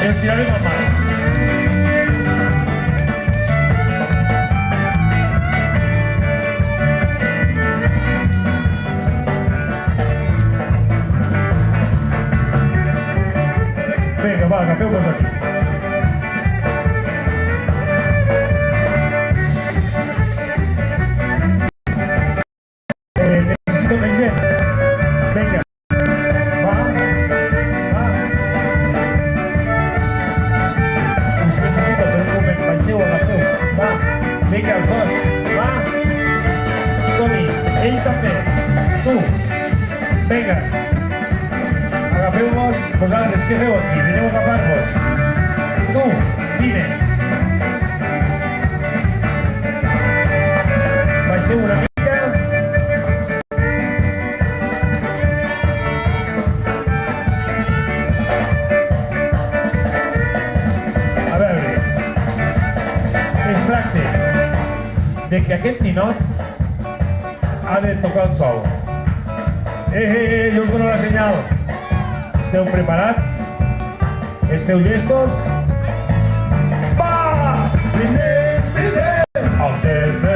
El tirarem al mar. Vinga, va, agafeu-vos aquí. Necessito més gent. Vinga. Va. Va. Us necessito per un moment. Baixeu, agafeu. Va. Vinga, els dos. Va. Som-hi. Ell també. Tu. Vinga. Agafeu-vos. Vosaltres, què feu aquí? Vineu a agafar-vos. Tu. Vine. Baixeu una mica. A veure, es tracta de que aquest ninot ha de tocar el sol. Jo us dono la senyal. Esteu preparats? Esteu llestos? Va! Primer, al centre.